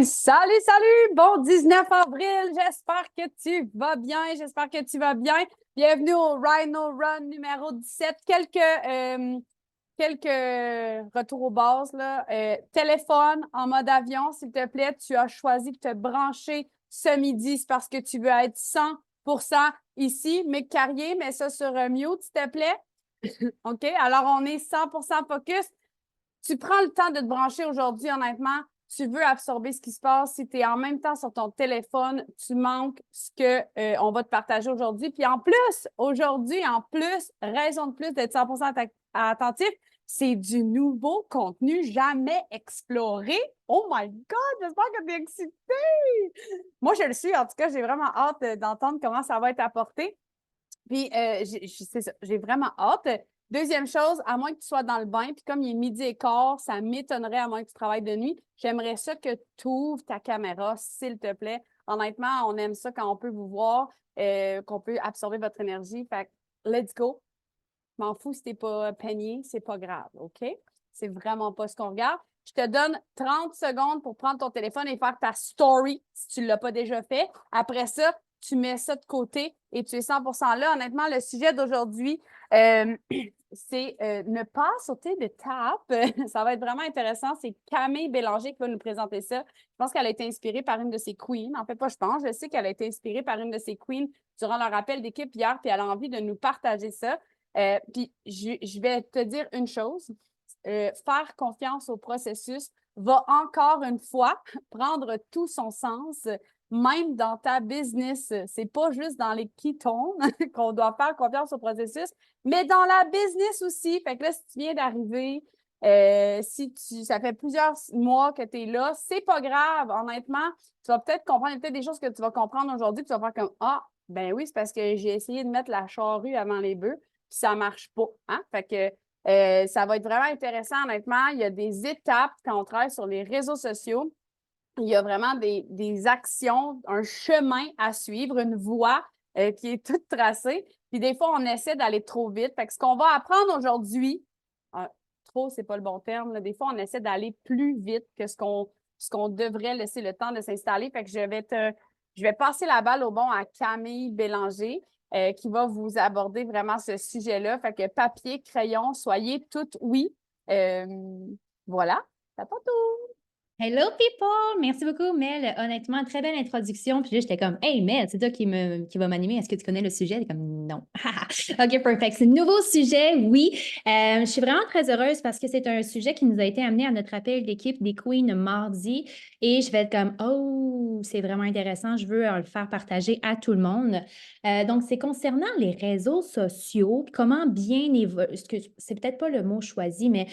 Salut, salut! Bon 19 avril, j'espère que tu vas bien, j'espère que tu vas bien. Bienvenue au Rhino Run numéro 17. Quelques retours aux bases, là. Téléphone en mode avion, s'il te plaît. Tu as choisi de te brancher ce midi. C'est parce que tu veux être 100% ici. Mick Carrier, mets ça sur mute, s'il te plaît. OK? Alors, on est 100% focus. Tu prends le temps de te brancher aujourd'hui, honnêtement. Tu veux absorber ce qui se passe. Si tu es en même temps sur ton téléphone, tu manques ce qu'on va te partager aujourd'hui. Puis en plus, aujourd'hui, raison de plus d'être 100% attentif, c'est du nouveau contenu jamais exploré. Oh my God, j'espère que tu es excité! Moi, je le suis. En tout cas, j'ai vraiment hâte d'entendre comment ça va être apporté. Puis, c'est ça, j'ai vraiment hâte. Deuxième chose, à moins que tu sois dans le bain, puis comme il est midi et quart, ça m'étonnerait à moins que tu travailles de nuit. J'aimerais ça que tu ouvres ta caméra, s'il te plaît. Honnêtement, on aime ça quand on peut vous voir, qu'on peut absorber votre énergie. Fait que, let's go. M'en fous si t'es pas peigné, c'est pas grave, OK? C'est vraiment pas ce qu'on regarde. Je te donne 30 secondes pour prendre ton téléphone et faire ta story si tu ne l'as pas déjà fait. Après ça, tu mets ça de côté et tu es 100% là. Honnêtement, le sujet d'aujourd'hui, c'est ne pas sauter de tape. Ça va être vraiment intéressant. C'est Camille Bélanger qui va nous présenter ça. Je pense qu'elle a été inspirée par une de ses queens. En fait, pas je pense. Je sais qu'elle a été inspirée par une de ses queens durant leur appel d'équipe hier, puis elle a envie de nous partager ça. Puis je vais te dire une chose. Faire confiance au processus va encore une fois prendre tout son sens, même dans ta business. C'est pas juste dans les ketones qu'on doit faire confiance au processus, mais dans la business aussi. Fait que là, si tu viens d'arriver, ça fait plusieurs mois que tu es là, c'est pas grave, honnêtement. Tu vas peut-être comprendre, il y a peut-être des choses que tu vas comprendre aujourd'hui, tu vas faire comme Ah, ben oui, c'est parce que j'ai essayé de mettre la charrue avant les bœufs, puis ça marche pas. Hein? Fait que ça va être vraiment intéressant, honnêtement. Il y a des étapes quand on travaille sur les réseaux sociaux. Il y a vraiment des actions, un chemin à suivre, une voie qui est toute tracée. Puis des fois, on essaie d'aller trop vite. Fait que ce qu'on va apprendre aujourd'hui, trop, c'est pas le bon terme, là. Des fois, on essaie d'aller plus vite que ce qu'on devrait laisser le temps de s'installer. Fait que je vais passer la balle au bon à Camille Bélanger. Qui va vous aborder vraiment ce sujet-là. Fait que papier, crayon, soyez toutes oui. Voilà, c'est pas tout. Hello people! Merci beaucoup, Mel. Honnêtement, très belle introduction. Puis là, j'étais comme, hey Mel, c'est toi qui va m'animer. Est-ce que tu connais le sujet? Elle est comme, non. OK, perfect. C'est un nouveau sujet, oui. Je suis vraiment très heureuse parce que c'est un sujet qui nous a été amené à notre appel d'équipe des Queens mardi. Et je vais être comme, oh, c'est vraiment intéressant. Je veux le faire partager à tout le monde. Donc, c'est concernant les réseaux sociaux, comment bien évoluer. C'est peut-être pas le mot choisi, mais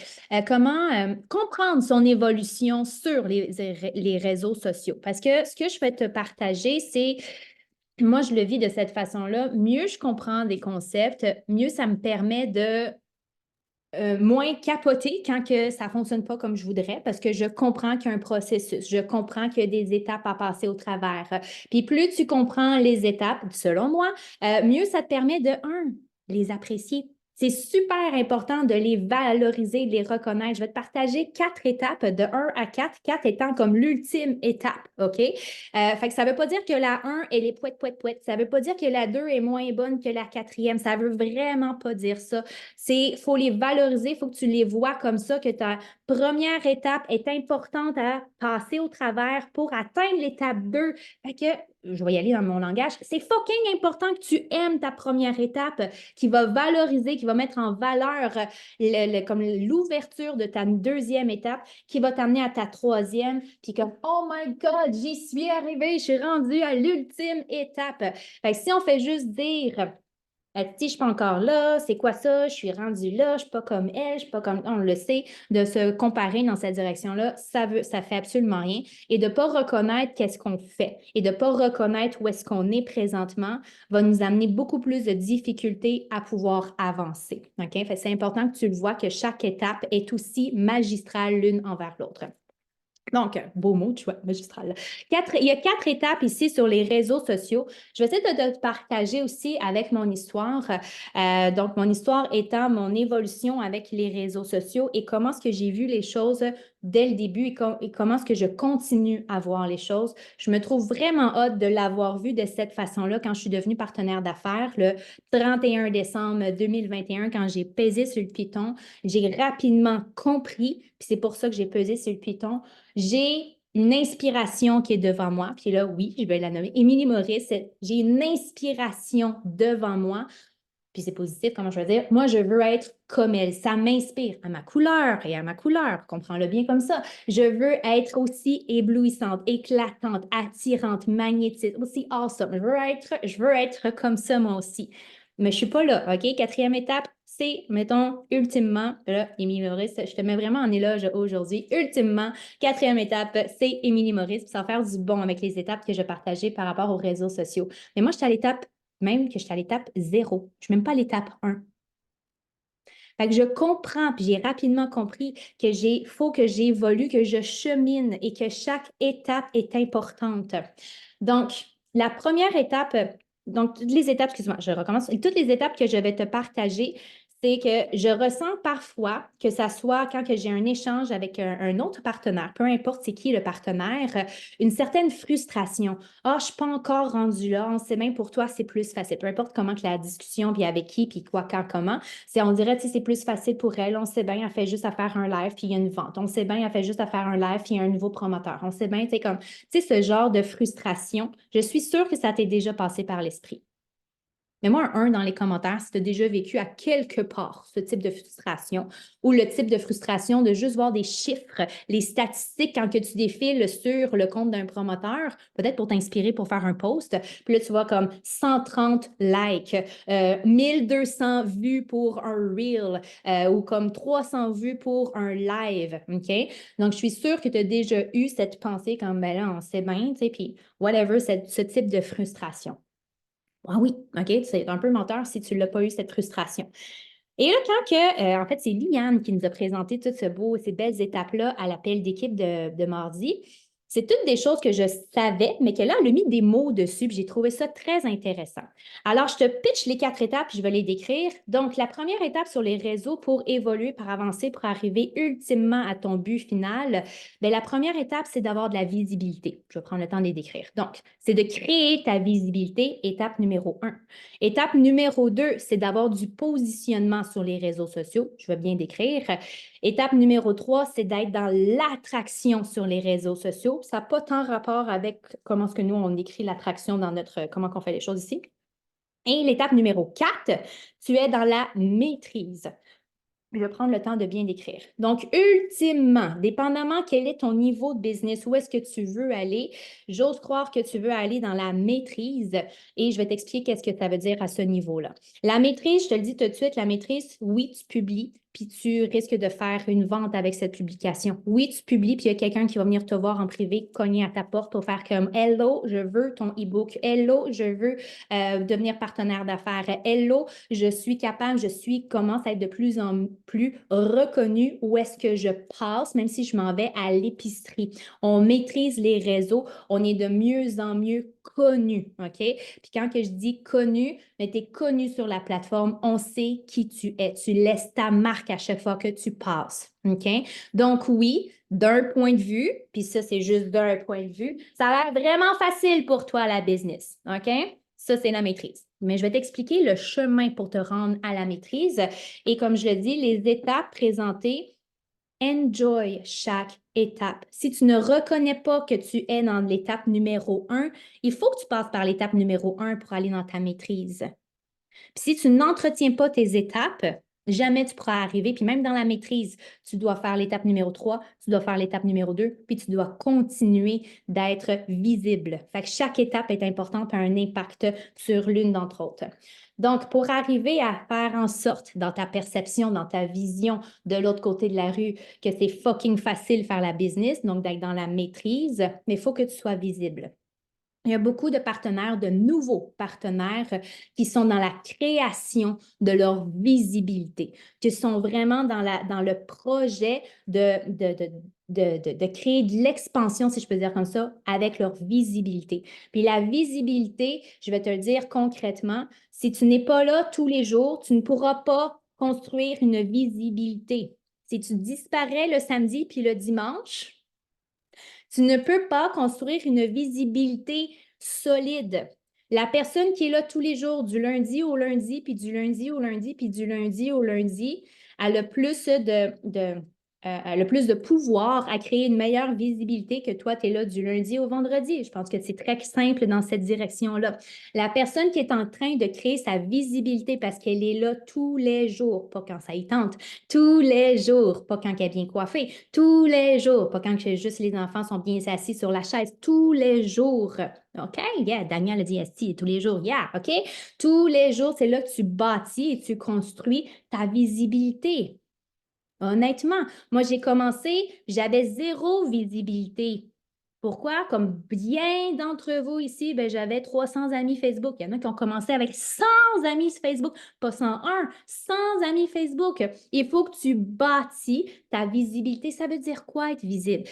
comment comprendre son évolution sur les réseaux sociaux. Parce que ce que je vais te partager, c'est, moi, je le vis de cette façon-là. Mieux je comprends des concepts, mieux ça me permet de moins capoter quand que ça ne fonctionne pas comme je voudrais parce que je comprends qu'il y a un processus, je comprends qu'il y a des étapes à passer au travers. Puis plus tu comprends les étapes, selon moi, mieux ça te permet de, les apprécier. C'est super important de les valoriser, de les reconnaître. Je vais te partager 4 étapes de 1 à 4, 4 étant comme l'ultime étape, OK? Fait que ça ne veut pas dire que la 1, elle est pouette. Ça ne veut pas dire que la 2 est moins bonne que la quatrième. Ça ne veut vraiment pas dire ça. Il faut les valoriser, il faut que tu les vois comme ça, que ta première étape est importante à passer au travers pour atteindre l'étape 2. Fait que, je vais y aller dans mon langage, c'est fucking important que tu aimes ta première étape qui va valoriser, qui va mettre en valeur comme l'ouverture de ta deuxième étape qui va t'amener à ta troisième, puis comme « Oh my God, j'y suis arrivée, je suis rendue à l'ultime étape. » Fait que si on fait juste dire si je suis pas encore là, c'est quoi ça? Je suis rendue là, je suis pas comme elle, je suis pas comme on le sait, de se comparer dans cette direction-là, ça fait absolument rien. Et de pas reconnaître qu'est-ce qu'on fait et de pas reconnaître où est-ce qu'on est présentement va nous amener beaucoup plus de difficultés à pouvoir avancer. OK? Fait que c'est important que tu le vois que chaque étape est aussi magistrale l'une envers l'autre. Donc, beau mot, tu vois, magistral. Il y a 4 étapes ici sur les réseaux sociaux. Je vais essayer de te partager aussi avec mon histoire. Donc, mon histoire étant mon évolution avec les réseaux sociaux et comment est-ce que j'ai vu les choses dès le début et comment est-ce que je continue à voir les choses. Je me trouve vraiment hâte de l'avoir vu de cette façon-là quand je suis devenue partenaire d'affaires le 31 décembre 2021, quand j'ai pesé sur le piton. J'ai rapidement compris, puis c'est pour ça que j'ai pesé sur le piton. J'ai une inspiration qui est devant moi. Puis là, oui, je vais la nommer. Émilie Maurice, j'ai une inspiration devant moi. Puis c'est positif, comment je veux dire? Moi, je veux être comme elle. Ça m'inspire à ma couleur et à ma couleur. Comprends-le bien comme ça. Je veux être aussi éblouissante, éclatante, attirante, magnétique, aussi awesome. Je veux être comme ça, moi aussi. Mais je ne suis pas là, OK? Quatrième étape, c'est, mettons, ultimement, là, Émilie Maurice, je te mets vraiment en éloge aujourd'hui. Ultimement, quatrième étape, c'est Émilie Maurice, puis ça va faire du bon avec les étapes que je partageais par rapport aux réseaux sociaux. Mais moi, je suis à l'étape, même que je suis à l'étape 0. Je ne suis même pas à l'étape 1. Fait que je comprends, puis j'ai rapidement compris que faut que j'évolue, que je chemine et que chaque étape est importante. Donc, la première étape, donc toutes les étapes, excuse-moi, je recommence. Toutes les étapes que je vais te partager, c'est que je ressens parfois, que ça soit quand que j'ai un échange avec un autre partenaire, peu importe c'est qui le partenaire, une certaine frustration. Ah, je ne suis pas encore rendue là, on sait bien pour toi, c'est plus facile. Peu importe comment que la discussion, puis avec qui, puis quoi, quand, comment. On dirait, tu sais, c'est plus facile pour elle. On sait bien, elle fait juste à faire un live, puis il y a une vente. On sait bien, elle fait juste à faire un live, puis il y a un nouveau promoteur. On sait bien, tu sais, comme, tu sais, ce genre de frustration. Je suis sûre que ça t'est déjà passé par l'esprit. Mets-moi un 1 dans les commentaires si tu as déjà vécu à quelque part ce type de frustration ou le type de frustration de juste voir des chiffres, les statistiques quand que tu défiles sur le compte d'un promoteur, peut-être pour t'inspirer pour faire un post. Puis là, tu vois comme 130 likes, 1200 vues pour un reel ou comme 300 vues pour un live. OK? Donc, je suis sûre que tu as déjà eu cette pensée comme, ben là, on sait bien, tu sais, puis whatever, ce type de frustration. Ah oui, OK, c'est un peu menteur si tu n'as pas eu cette frustration. Et là, en fait, c'est Liane qui nous a présenté toutes ces belles étapes-là à l'appel d'équipe de mardi. C'est toutes des choses que je savais, mais que là, elle a mis des mots dessus, puis j'ai trouvé ça très intéressant. Alors, je te pitch les 4 étapes, puis je vais les décrire. Donc, la première étape sur les réseaux pour évoluer, pour avancer, pour arriver ultimement à ton but final, bien, la première étape, c'est d'avoir de la visibilité. Je vais prendre le temps de les décrire. Donc, c'est de créer ta visibilité, étape numéro 1. Étape numéro 2, c'est d'avoir du positionnement sur les réseaux sociaux. Je vais bien décrire. Étape numéro 3, c'est d'être dans l'attraction sur les réseaux sociaux. Ça n'a pas tant rapport avec comment est-ce que nous, on écrit l'attraction dans comment on fait les choses ici. Et l'étape numéro 4, tu es dans la maîtrise. Je vais prendre le temps de bien décrire. Donc, ultimement, dépendamment quel est ton niveau de business, où est-ce que tu veux aller, j'ose croire que tu veux aller dans la maîtrise et je vais t'expliquer qu'est-ce que ça veut dire à ce niveau-là. La maîtrise, je te le dis tout de suite, la maîtrise, oui, tu publies, puis tu risques de faire une vente avec cette publication. Oui, tu publies, puis il y a quelqu'un qui va venir te voir en privé, cogner à ta porte pour faire comme Hello, je veux ton e-book. Hello, je veux devenir partenaire d'affaires. Hello, commence à être de plus en plus reconnue où est-ce que je passe, même si je m'en vais à l'épicerie. On maîtrise les réseaux, on est de mieux en mieux connu, OK? Puis quand que je dis connu, mais tu es connu sur la plateforme, on sait qui tu es. Tu laisses ta marque à chaque fois que tu passes, OK? Donc oui, d'un point de vue, puis ça, c'est juste d'un point de vue, ça a l'air vraiment facile pour toi, la business, OK? Ça, c'est la maîtrise. Mais je vais t'expliquer le chemin pour te rendre à la maîtrise. Et comme je le dis, les étapes présentées, enjoy chaque étape. Si tu ne reconnais pas que tu es dans l'étape numéro 1, il faut que tu passes par l'étape numéro 1 pour aller dans ta maîtrise. Puis si tu n'entretiens pas tes étapes, jamais tu pourras arriver. Puis même dans la maîtrise, tu dois faire l'étape numéro 3, tu dois faire l'étape numéro 2, puis tu dois continuer d'être visible. Fait que chaque étape est importante et a un impact sur l'une d'entre autres. Donc, pour arriver à faire en sorte dans ta perception, dans ta vision de l'autre côté de la rue, que c'est fucking facile faire la business, donc d'être dans la maîtrise, mais il faut que tu sois visible. Il y a beaucoup de partenaires, de nouveaux partenaires qui sont dans la création de leur visibilité, qui sont vraiment dans le projet de créer de l'expansion, si je peux dire comme ça, avec leur visibilité. Puis la visibilité, je vais te le dire concrètement, si tu n'es pas là tous les jours, tu ne pourras pas construire une visibilité. Si tu disparais le samedi puis le dimanche, tu ne peux pas construire une visibilité solide. La personne qui est là tous les jours, du lundi au lundi, puis du lundi au lundi, puis du lundi au lundi, a le plus le plus de pouvoir à créer une meilleure visibilité que toi, tu es là du lundi au vendredi. Je pense que c'est très simple dans cette direction-là. La personne qui est en train de créer sa visibilité parce qu'elle est là tous les jours, pas quand ça y tente, tous les jours, pas quand elle est bien coiffée, tous les jours, pas quand juste les enfants sont bien assis sur la chaise, tous les jours. OK? Yeah, Daniel a dit esti, tous les jours. Yeah, OK? Tous les jours, c'est là que tu bâtis et tu construis ta visibilité. Honnêtement, moi, j'ai commencé, j'avais zéro visibilité. Pourquoi? Comme bien d'entre vous ici, ben, j'avais 300 amis Facebook. Il y en a qui ont commencé avec 100 amis Facebook, pas 101, 100 amis Facebook. Il faut que tu bâtis ta visibilité. Ça veut dire quoi être visible?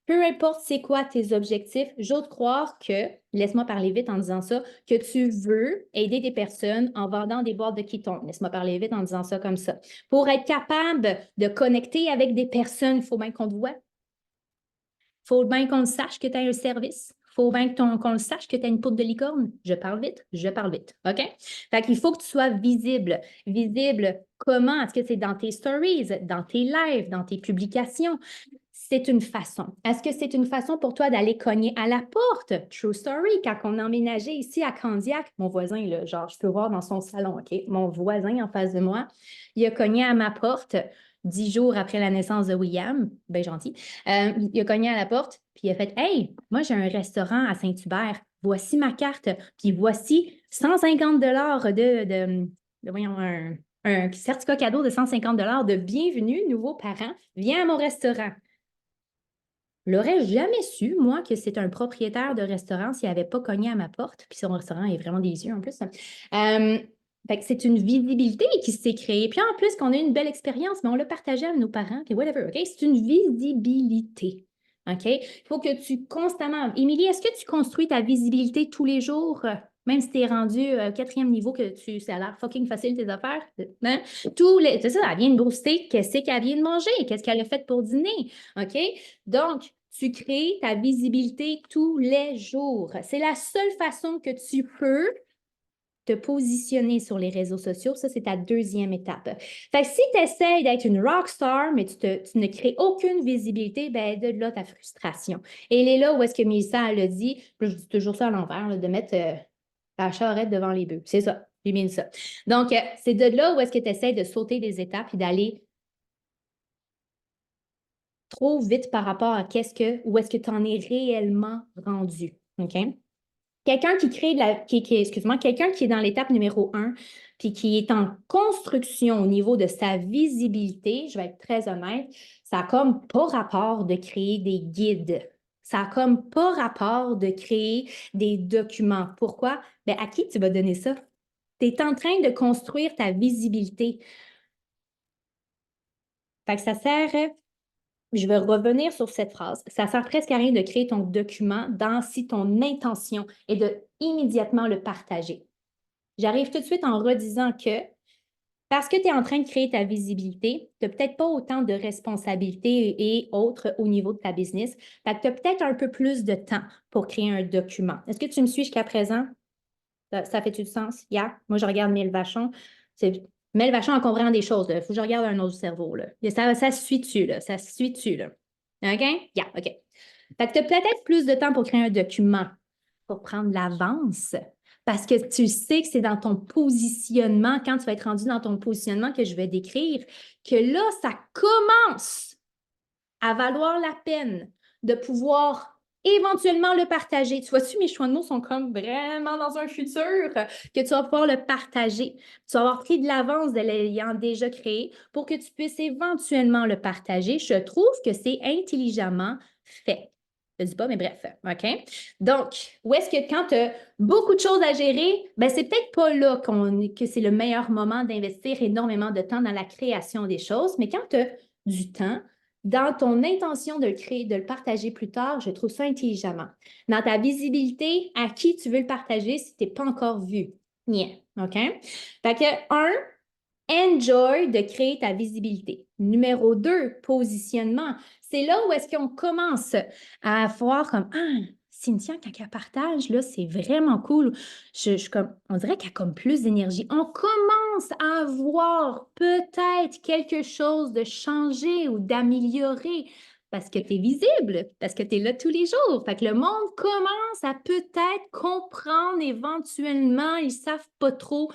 Peu importe c'est quoi tes objectifs, j'ose croire que, laisse-moi parler vite en disant ça, que tu veux aider des personnes en vendant des boîtes de Keton. Laisse-moi parler vite en disant ça comme ça. Pour être capable de connecter avec des personnes, il faut bien qu'on te voit. Il faut bien qu'on sache que tu as un service. Il faut bien qu'on le sache que tu as une poudre de licorne. Je parle vite, je parle vite. OK? Fait qu'il faut que tu sois visible. Visible comment? Est-ce que c'est dans tes stories, dans tes lives, dans tes publications? C'est une façon. Est-ce que c'est une façon pour toi d'aller cogner à la porte? True story, quand on a emménagé ici à Candiac, mon voisin, là, genre, je peux voir dans son salon, OK? Mon voisin en face de moi, il a cogné à ma porte 10 jours après la naissance de William, bien gentil. Il a cogné à la porte, puis il a fait « Hey, moi j'ai un restaurant à Saint-Hubert, voici ma carte, puis voici 150 voyons, un certificat cadeau de 150 de bienvenue, nouveaux parents, viens à mon restaurant. » Je n'aurais jamais su, moi, que c'est un propriétaire de restaurant s'il n'avait pas cogné à ma porte. Puis son restaurant est vraiment délicieux en plus. Fait que c'est une visibilité qui s'est créée. Puis en plus, qu'on a eu une belle expérience, mais on l'a partagé à nos parents, puis whatever, OK? C'est une visibilité. OK? Il faut que tu constamment. Émilie, est-ce que tu construis ta visibilité tous les jours? Même si tu es rendu 4e niveau, ça a l'air fucking facile tes affaires. Hein? C'est ça, elle vient de booster. Qu'est-ce qu'elle vient de manger? Qu'est-ce qu'elle a fait pour dîner? OK? Donc, tu crées ta visibilité tous les jours. C'est la seule façon que tu peux te positionner sur les réseaux sociaux. Ça, c'est ta 2e étape. Fait que si tu essaies d'être une rockstar, mais tu ne crées aucune visibilité, ben de là ta frustration. Et elle est là où est-ce que Mélissa, elle a dit, je dis toujours ça à l'envers, de mettre la charrette devant les bœufs. C'est ça, j'ai mis ça. Donc, c'est de là où est-ce que tu essaies de sauter des étapes et d'aller trop vite par rapport à où est-ce que tu en es réellement rendu. OK? Quelqu'un qui crée excuse-moi, quelqu'un qui est dans l'étape numéro 1 puis qui est en construction au niveau de sa visibilité, je vais être très honnête, ça n'a comme pas rapport de créer des guides. Ça n'a comme pas rapport de créer des documents. Pourquoi? Bien, à qui tu vas donner ça? Tu es en train de construire ta visibilité. Fait que ça sert. Je vais revenir sur cette phrase. Ça sert presque à rien de créer ton document si ton intention est de immédiatement le partager. J'arrive tout de suite en redisant que parce que tu es en train de créer ta visibilité, tu n'as peut-être pas autant de responsabilités et autres au niveau de ta business. Fait que tu as peut-être un peu plus de temps pour créer un document. Est-ce que tu me suis jusqu'à présent? Ça fait-tu du sens? Yeah. Moi, je regarde Mille Vachon. Mel Vachon en comprend des choses. Il faut que je regarde un autre cerveau. Là. Ça se suit dessus. Là. Ça se suit dessus. Là. OK? Yeah, OK. Fait que tu as peut-être plus de temps pour créer un document, pour prendre l'avance. Parce que tu sais que c'est dans ton positionnement, quand tu vas être rendu dans ton positionnement que je vais décrire, que là, ça commence à valoir la peine de pouvoir éventuellement le partager. Tu vois-tu, mes choix de mots sont comme vraiment dans un futur que tu vas pouvoir le partager. Tu vas avoir pris de l'avance de l'ayant déjà créé pour que tu puisses éventuellement le partager. Je trouve que c'est intelligemment fait. Je ne dis pas, mais bref, OK? Donc, où est-ce que quand tu as beaucoup de choses à gérer, ben c'est peut-être pas là que c'est le meilleur moment d'investir énormément de temps dans la création des choses, mais quand tu as du temps, dans ton intention de le créer, de le partager plus tard, je trouve ça intelligemment. Dans ta visibilité, à qui tu veux le partager si tu n'es pas encore vu. Yeah, OK? Fait que, enjoy de créer ta visibilité. Numéro 2, positionnement. C'est là où est-ce qu'on commence à voir comme, ah, Cynthia, quand elle partage, là, c'est vraiment cool. On dirait qu'elle a comme plus d'énergie. On commence à voir peut-être quelque chose de changer ou d'améliorer parce que tu es visible, parce que tu es là tous les jours. Fait que le monde commence à peut-être comprendre éventuellement, ils ne savent pas trop.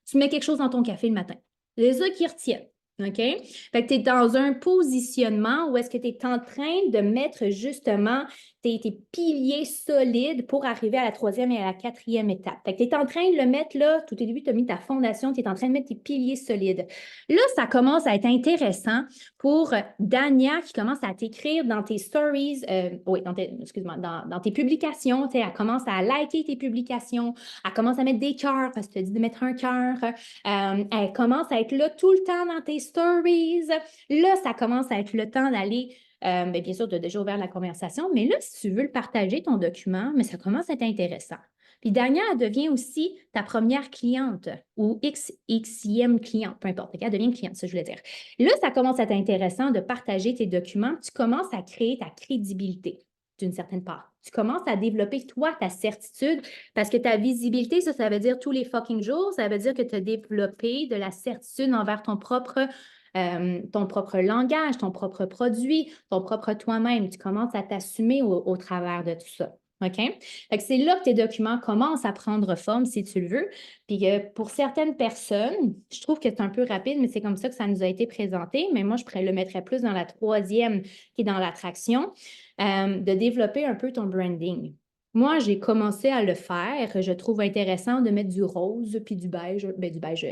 Tu mets quelque chose dans ton café le matin. Les eux qui retiennent. OK? Fait que tu es dans un positionnement où est-ce que tu es en train de mettre justement tes piliers solides pour arriver à la 3e et à la 4e étape. Fait que tu es en train de le mettre là, tout au début, tu as mis ta fondation, tu es en train de mettre tes piliers solides. Là, ça commence à être intéressant pour Dania qui commence à t'écrire dans tes stories, dans tes publications, elle commence à liker tes publications, elle commence à mettre des cœurs parce que tu as dit de mettre un cœur. Elle commence à être là tout le temps dans tes stories. Là, ça commence à être le temps d'aller, bien sûr, tu as déjà ouvert la conversation, mais là, si tu veux le partager, ton document, mais ça commence à être intéressant. Puis Dania, elle devient aussi ta première cliente ou XXième cliente, peu importe. Elle devient une cliente, ça je voulais dire. Là, ça commence à être intéressant de partager tes documents. Tu commences à créer ta crédibilité d'une certaine part. Tu commences à développer, toi, ta certitude, parce que ta visibilité, ça veut dire tous les fucking jours, ça veut dire que tu as développé de la certitude envers ton propre langage, ton propre produit, ton propre toi-même. Tu commences à t'assumer au travers de tout ça. OK? Fait que c'est là que tes documents commencent à prendre forme, si tu le veux. Puis pour certaines personnes, je trouve que c'est un peu rapide, mais c'est comme ça que ça nous a été présenté. Mais moi, je le mettrais plus dans la 3e, qui est dans l'attraction, de développer un peu ton branding. Moi, j'ai commencé à le faire. Je trouve intéressant de mettre du rose puis du beige. Ben, du beige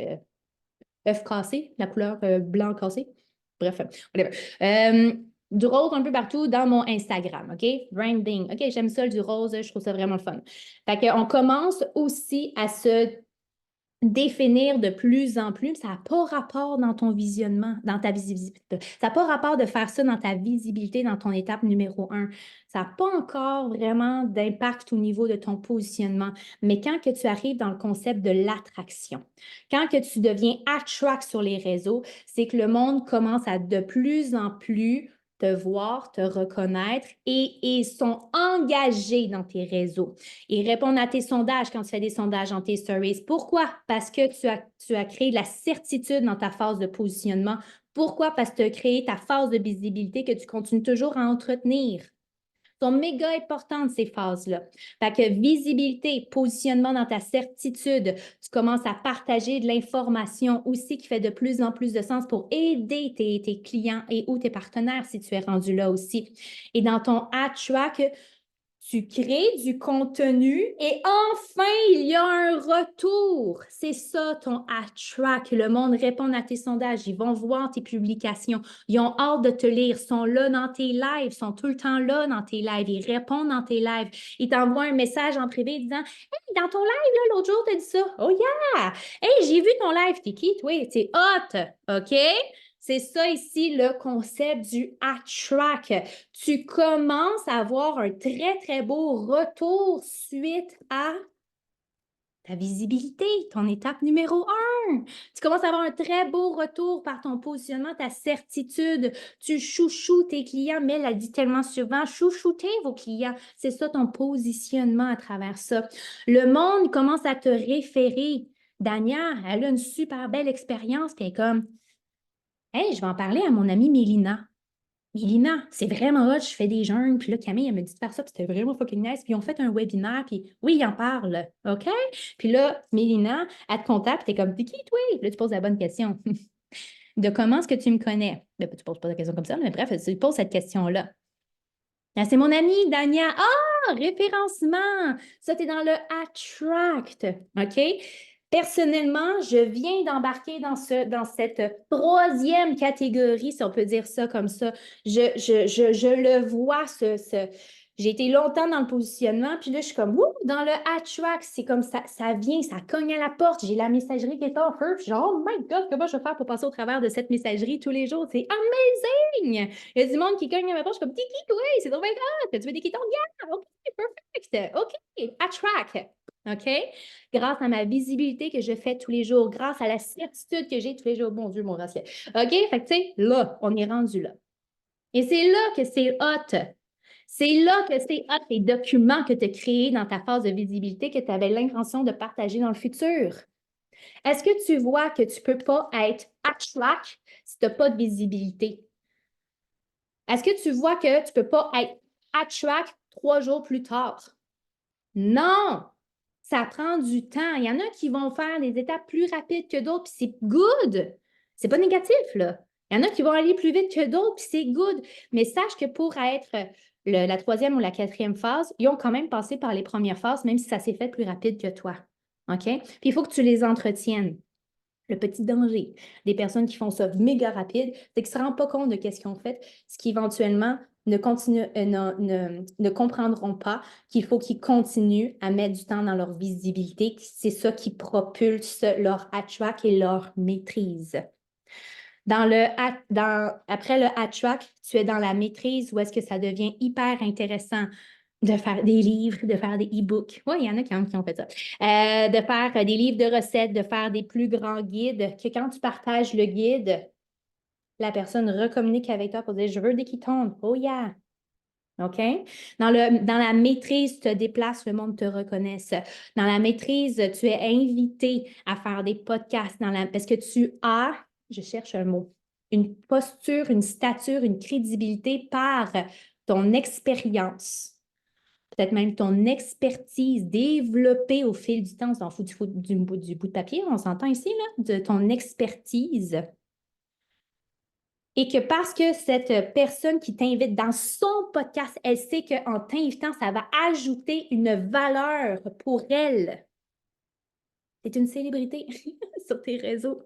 œuf cassé, la couleur blanc cassé. Bref, whatever. Du rose un peu partout dans mon Instagram, OK? Branding. OK, j'aime ça, du rose, je trouve ça vraiment le fun. Fait qu'on commence aussi à se définir de plus en plus. Ça n'a pas rapport dans ton visionnement, dans ta visibilité. Ça n'a pas rapport de faire ça dans ta visibilité, dans ton étape numéro 1. Ça n'a pas encore vraiment d'impact au niveau de ton positionnement. Mais quand que tu arrives dans le concept de l'attraction, quand que tu deviens attract sur les réseaux, c'est que le monde commence à de plus en plus te voir, te reconnaître et sont engagés dans tes réseaux. Ils répondent à tes sondages quand tu fais des sondages dans tes stories. Pourquoi? Parce que tu as créé de la certitude dans ta phase de positionnement. Pourquoi? Parce que tu as créé ta phase de visibilité que tu continues toujours à entretenir. Sont méga importantes, ces phases-là. Fait que visibilité, positionnement dans ta certitude, tu commences à partager de l'information aussi qui fait de plus en plus de sens pour aider tes clients et ou tes partenaires si tu es rendu là aussi. Et dans ton ad track, tu crées du contenu et enfin, il y a un retour. C'est ça ton attract. Le monde répond à tes sondages. Ils vont voir tes publications. Ils ont hâte de te lire. Ils sont là dans tes lives. Ils sont tout le temps là dans tes lives. Ils répondent dans tes lives. Ils t'envoient un message en privé disant Hey, dans ton live, là, l'autre jour, tu as dit ça. Oh yeah! Hey, j'ai vu ton live. T'es qui, toi? C'est hot. OK? C'est ça ici, le concept du attract. Tu commences à avoir un très, très beau retour suite à ta visibilité, ton étape numéro 1. Tu commences à avoir un très beau retour par ton positionnement, ta certitude. Tu chouchoutes tes clients. Mais elle a dit tellement souvent, chouchoutez vos clients. C'est ça ton positionnement à travers ça. Le monde commence à te référer. Dania, elle a une super belle expérience. Puis elle est comme, hey, je vais en parler à mon amie Mélina. Mélina, c'est vraiment hot, je fais des jeûnes. Puis là, Camille, elle me dit de faire ça, puis c'était vraiment fucking nice. Puis ils ont fait un webinaire, puis oui, ils en parlent, OK? Puis là, Mélina, elle te contacte, puis t'es comme, t'es qui, toi? Puis là, tu poses la bonne question. De comment est-ce que tu me connais? Là, tu poses pas la question comme ça, mais bref, tu poses cette question-là. Là, c'est mon amie, Dania. Ah, référencement. Ça, tu es dans le attract, OK? Personnellement, je viens d'embarquer dans cette 3e catégorie, si on peut dire ça comme ça. Je le vois, J'ai été longtemps dans le positionnement, puis là, je suis comme, ouh, dans le attract, c'est comme ça vient, ça cogne à la porte, j'ai la messagerie qui est en feu, puis genre, oh my God, comment je vais faire pour passer au travers de cette messagerie tous les jours? C'est amazing! Il y a du monde qui cogne à ma porte, je suis comme, Tiki, oui, c'est trop bien grave, tu veux des quittons? Yeah, OK, perfect, OK, attract. OK? Grâce à ma visibilité que je fais tous les jours, grâce à la certitude que j'ai tous les jours. Mon Dieu, mon raciel. OK? Fait que, tu sais, là, on est rendu là. Et c'est là que c'est hot. C'est là que c'est hot, les documents que tu as créés dans ta phase de visibilité que tu avais l'intention de partager dans le futur. Est-ce que tu vois que tu ne peux pas être attract si tu n'as pas de visibilité? Est-ce que tu vois que tu ne peux pas être attract 3 jours plus tard? Non! Ça prend du temps. Il y en a qui vont faire des étapes plus rapides que d'autres, puis c'est good. C'est pas négatif, là. Il y en a qui vont aller plus vite que d'autres, puis c'est good. Mais sache que pour être la troisième ou la quatrième phase, ils ont quand même passé par les premières phases, même si ça s'est fait plus rapide que toi. OK? Puis il faut que tu les entretiennes. Le petit danger des personnes qui font ça méga rapide, c'est qu'ils ne se rendent pas compte de ce qu'ils ont fait, ce qui éventuellement ne comprendront pas qu'il faut qu'ils continuent à mettre du temps dans leur visibilité. C'est ça qui propulse leur attract et leur maîtrise. Après le attract, tu es dans la maîtrise où est-ce que ça devient hyper intéressant de faire des livres, de faire des e-books. Oui, il y en a qui ont fait ça. De faire des livres de recettes, de faire des plus grands guides, que quand tu partages le guide, la personne recommunique avec toi pour dire « Je veux des quittons. Oh yeah! » OK? Dans la maîtrise, tu te déplaces, le monde te reconnaisse. Dans la maîtrise, tu es invité à faire des podcasts parce que tu as, je cherche un mot, une posture, une stature, une crédibilité par ton expérience. Peut-être même ton expertise développée au fil du temps. On s'en fout du bout de papier, on s'entend ici, là, de ton expertise. Et que parce que cette personne qui t'invite dans son podcast, elle sait qu'en t'invitant, ça va ajouter une valeur pour elle. C'est une célébrité sur tes réseaux.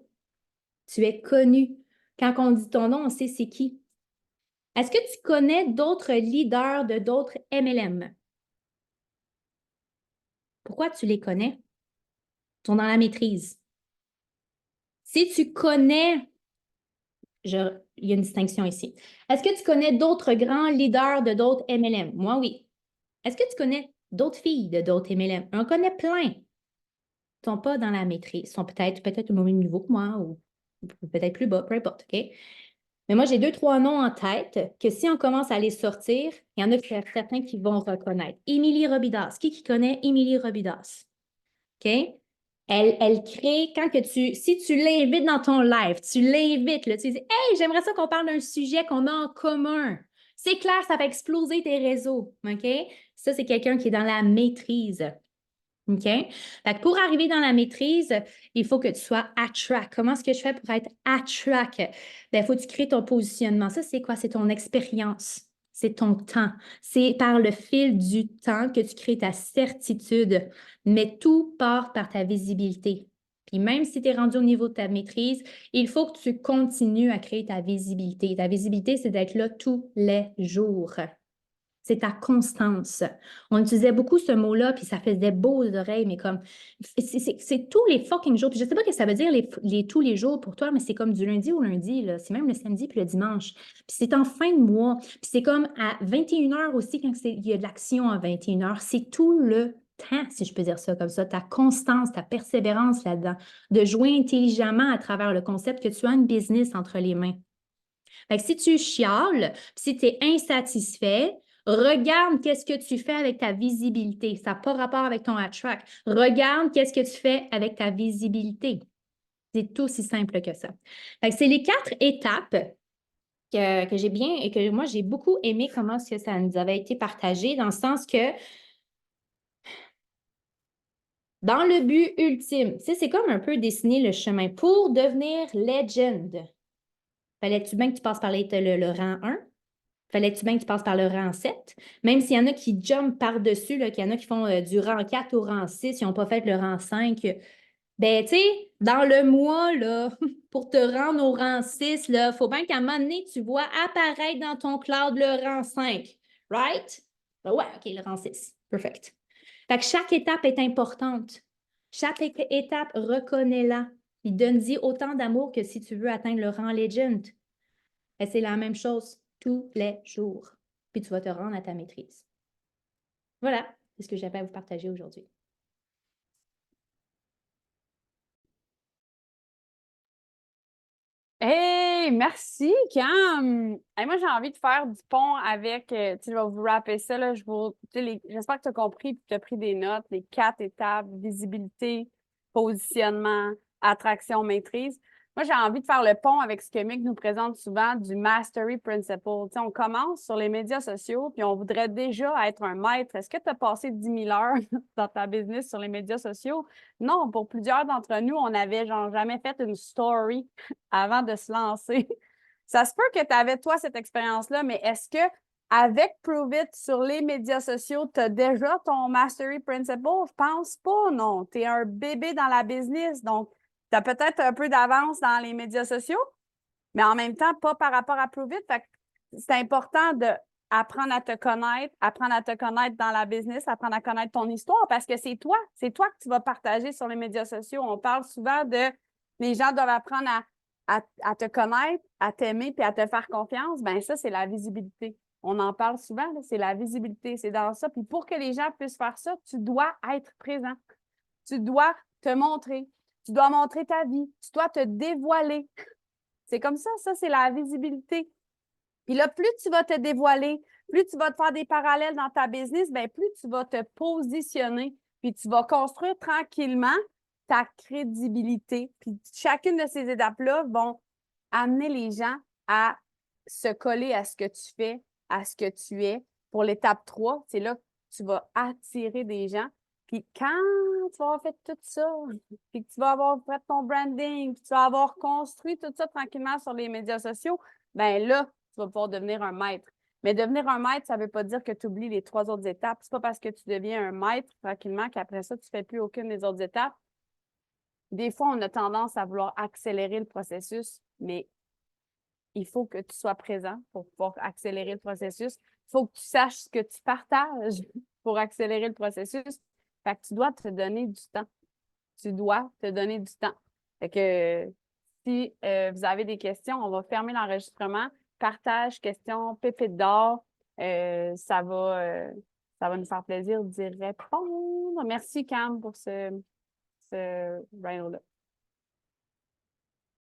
Tu es connu. Quand on dit ton nom, on sait c'est qui. Est-ce que tu connais d'autres leaders de d'autres MLM? Pourquoi tu les connais? Ils sont dans la maîtrise. Si tu connais, il y a une distinction ici. Est-ce que tu connais d'autres grands leaders de d'autres MLM? Moi, oui. Est-ce que tu connais d'autres filles de d'autres MLM? On connaît plein. Ils ne sont pas dans la maîtrise. Ils sont peut-être au même niveau que moi ou peut-être plus bas, peu importe, OK? Mais moi, j'ai 2-3 noms en tête que si on commence à les sortir, il y en a certains qui vont reconnaître. Émilie Robidas. Qui connaît Émilie Robidas? OK? Elle crée, si tu l'invites dans ton live, tu l'invites, là, tu dis « Hey, j'aimerais ça qu'on parle d'un sujet qu'on a en commun. » C'est clair, ça va exploser tes réseaux. OK? Ça, c'est quelqu'un qui est dans la maîtrise. OK? Fait que pour arriver dans la maîtrise, il faut que tu sois attract. Comment est-ce que je fais pour être attract? Il faut que tu crées ton positionnement. Ça, c'est quoi? C'est ton expérience. C'est ton temps. C'est par le fil du temps que tu crées ta certitude. Mais tout part par ta visibilité. Puis même si tu es rendu au niveau de ta maîtrise, il faut que tu continues à créer ta visibilité. Ta visibilité, c'est d'être là tous les jours. C'est ta constance. On utilisait beaucoup ce mot-là, puis ça faisait beau aux oreilles, mais comme, c'est tous les fucking jours. Puis je ne sais pas ce que ça veut dire tous les jours pour toi, mais c'est comme du lundi au lundi, là. C'est même le samedi puis le dimanche. Puis c'est en fin de mois. Puis c'est comme à 21h aussi, quand il y a de l'action à 21h. C'est tout le temps, si je peux dire ça comme ça. Ta constance, ta persévérance là-dedans. De jouer intelligemment à travers le concept que tu as une business entre les mains. Fait que si tu chiales, puis si tu es insatisfait, regarde qu'est-ce que tu fais avec ta visibilité. Ça n'a pas rapport avec ton attract. Regarde qu'est-ce que tu fais avec ta visibilité. C'est aussi simple que ça. Fait que c'est les 4 étapes que j'ai bien et que moi, j'ai beaucoup aimé comment que ça nous avait été partagé dans le sens que dans le but ultime, c'est comme un peu dessiner le chemin pour devenir legend. Fallait-tu bien que tu passes par le rang 1? Fallait-tu bien que tu passes par le rang 7? Même s'il y en a qui jumpent par-dessus, qu'il y en a qui font du rang 4 au rang 6, ils n'ont pas fait le rang 5. Ben, tu sais, dans le mois, là, pour te rendre au rang 6, il faut bien qu'à un moment donné, tu vois apparaître dans ton cloud le rang 5. Right? Ouais, OK, le rang 6. Perfect. Fait que chaque étape est importante. Chaque étape, reconnais-la. Puis donne-y autant d'amour que si tu veux atteindre le rang Legend. Et c'est la même chose tous les jours. Puis tu vas te rendre à ta maîtrise. Voilà, c'est ce que j'avais à vous partager aujourd'hui. Hey, merci, Cam! Hey, moi, j'ai envie de faire du pont avec, tu sais, je vais vous rappeler ça, là, j'espère que tu as compris et que tu as pris des notes, les 4 étapes, visibilité, positionnement, attraction, maîtrise. Moi, j'ai envie de faire le pont avec ce que Mick nous présente souvent du Mastery Principle. Tu sais, on commence sur les médias sociaux, puis on voudrait déjà être un maître. Est-ce que tu as passé 10 000 heures dans ta business sur les médias sociaux? Non, pour plusieurs d'entre nous, on n'avait genre jamais fait une story avant de se lancer. Ça se peut que tu avais, toi, cette expérience-là, mais est-ce que avec Prove It sur les médias sociaux, tu as déjà ton Mastery Principle? Je pense pas, non. Tu es un bébé dans la business, donc tu as peut-être un peu d'avance dans les médias sociaux, mais en même temps, pas par rapport à Prove It. Fait que c'est important d'apprendre à te connaître dans la business, apprendre à connaître ton histoire parce que c'est toi que tu vas partager sur les médias sociaux. On parle souvent de les gens doivent apprendre à te connaître, à t'aimer puis à te faire confiance. Ben ça, c'est la visibilité. On en parle souvent, c'est la visibilité, c'est dans ça. Puis pour que les gens puissent faire ça, tu dois être présent. Tu dois te montrer. Tu dois montrer ta vie. Tu dois te dévoiler. C'est comme ça, c'est la visibilité. Puis là, plus tu vas te dévoiler, plus tu vas te faire des parallèles dans ta business, bien, plus tu vas te positionner, puis tu vas construire tranquillement ta crédibilité. Puis chacune de ces étapes-là vont amener les gens à se coller à ce que tu fais, à ce que tu es. Pour l'étape 3, c'est là que tu vas attirer des gens. Puis quand tu vas avoir fait tout ça, puis que tu vas avoir fait ton branding, puis tu vas avoir construit tout ça tranquillement sur les médias sociaux, bien là, tu vas pouvoir devenir un maître. Mais devenir un maître, ça ne veut pas dire que tu oublies les 3 autres étapes. C'est pas parce que tu deviens un maître tranquillement qu'après ça, tu ne fais plus aucune des autres étapes. Des fois, on a tendance à vouloir accélérer le processus, mais il faut que tu sois présent pour pouvoir accélérer le processus. Il faut que tu saches ce que tu partages pour accélérer le processus. Fait que tu dois te donner du temps. Tu dois te donner du temps. Fait que si vous avez des questions, on va fermer l'enregistrement. Partage, questions, pépites d'or. Ça va nous faire plaisir d'y répondre. Merci, Cam, pour ce round-là.